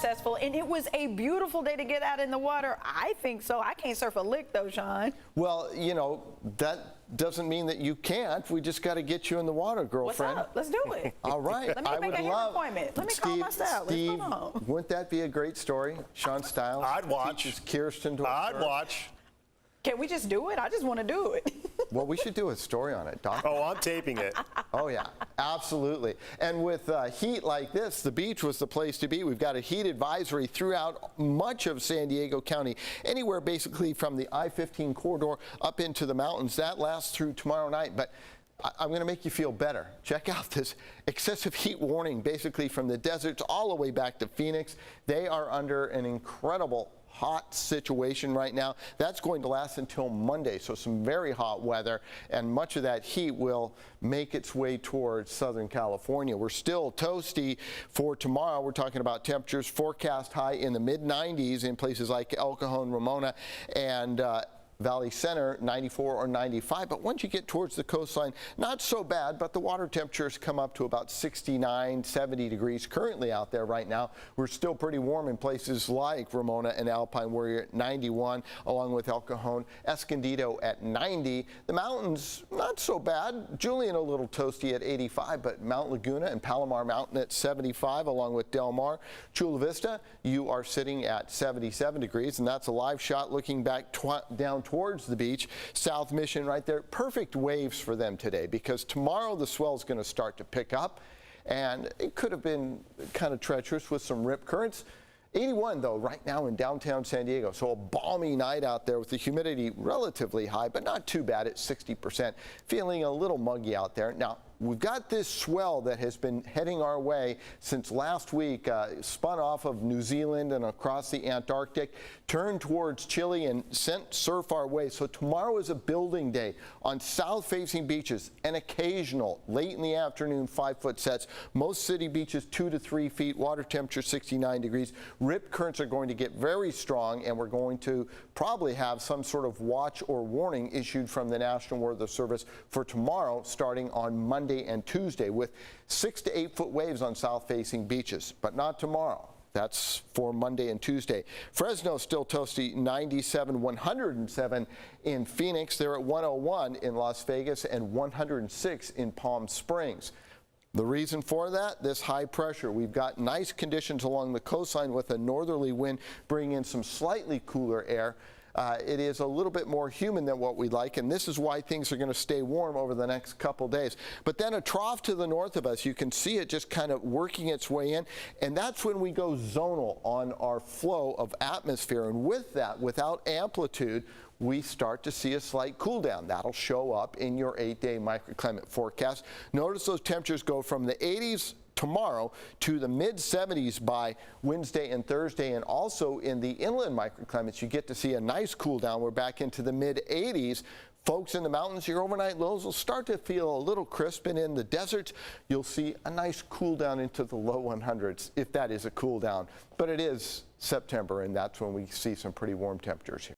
successful, and it was a beautiful day to get out in the water. I think so. I can't surf a lick, though, Sean. Well, you know, that doesn't mean that you can't. We just got to get you in the water, girlfriend. What's up? Let's do it. All right. Let me make a hair appointment. Let me call myself. Steve, wouldn't that be a great story? Sean Stiles. I'd watch. Teaches Kirsten to I'd watch. Can we just do it? I just want to do it. Well, we should do a story on it, Doc. Oh, I'm taping it. Oh, yeah, absolutely. And with heat like this, the beach was the place to be. We've got a heat advisory throughout much of San Diego County, anywhere basically from the I-15 corridor up into the mountains. That lasts through tomorrow night. But I'm going to make you feel better. Check out this excessive heat warning, basically from the deserts all the way back to Phoenix. They are under an incredible hot situation right now. That's going to last until Monday, so some very hot weather, and much of that heat will make its way towards Southern California. We're still toasty for tomorrow. We're talking about temperatures forecast high in the mid-90s in places like El Cajon, Ramona, and Valley Center, 94 or 95, but once you get towards the coastline, not so bad, but the water temperatures come up to about 69, 70 degrees currently out there right now. We're still pretty warm in places like Ramona and Alpine, where you're at 91, along with El Cajon, Escondido at 90. The mountains, not so bad. Julian a little toasty at 85, but Mount Laguna and Palomar Mountain at 75, along with Del Mar. Chula Vista, you are sitting at 77 degrees, and that's a live shot looking back down towards the beach. South Mission right there. Perfect waves for them today, because tomorrow the swell is going to start to pick up, and it could have been kind of treacherous with some rip currents. 81 though right now in downtown San Diego, so a balmy night out there with the humidity relatively high, but not too bad at 60%. Feeling a little muggy out there. Now, we've got this swell that has been heading our way since last week, spun off of New Zealand and across the Antarctic, turned towards Chile and sent surf our way. So tomorrow is a building day on south-facing beaches, and occasional late in the afternoon 5-foot sets. Most city beaches 2 to 3 feet, water temperature 69 degrees. Rip currents are going to get very strong, and we're going to probably have some sort of watch or warning issued from the National Weather Service for tomorrow, starting on Monday and Tuesday, with 6 to 8 foot waves on south-facing beaches, but not tomorrow. That's for Monday and Tuesday. Fresno still toasty, 97, 107 in Phoenix. They're at 101 in Las Vegas and 106 in Palm Springs. The reason for that, this high pressure. We've got nice conditions along the coastline with a northerly wind bringing in some slightly cooler air. It is a little bit more humid than what we'd like, and this is why things are going to stay warm over the next couple days. But then a trough to the north of us, you can see it just kind of working its way in, and that's when we go zonal on our flow of atmosphere. And with that, without amplitude, we start to see a slight cool down. That'll show up in your 8-day microclimate forecast. Notice those temperatures go from the 80s tomorrow to the mid-70s by Wednesday and Thursday, and also in the inland microclimates you get to see a nice cool down. We're back into the mid-80s. Folks in the mountains, your overnight lows will start to feel a little crisp, and in the deserts you'll see a nice cool down into the low 100s, if that is a cool down. But it is September, and that's when we see some pretty warm temperatures here.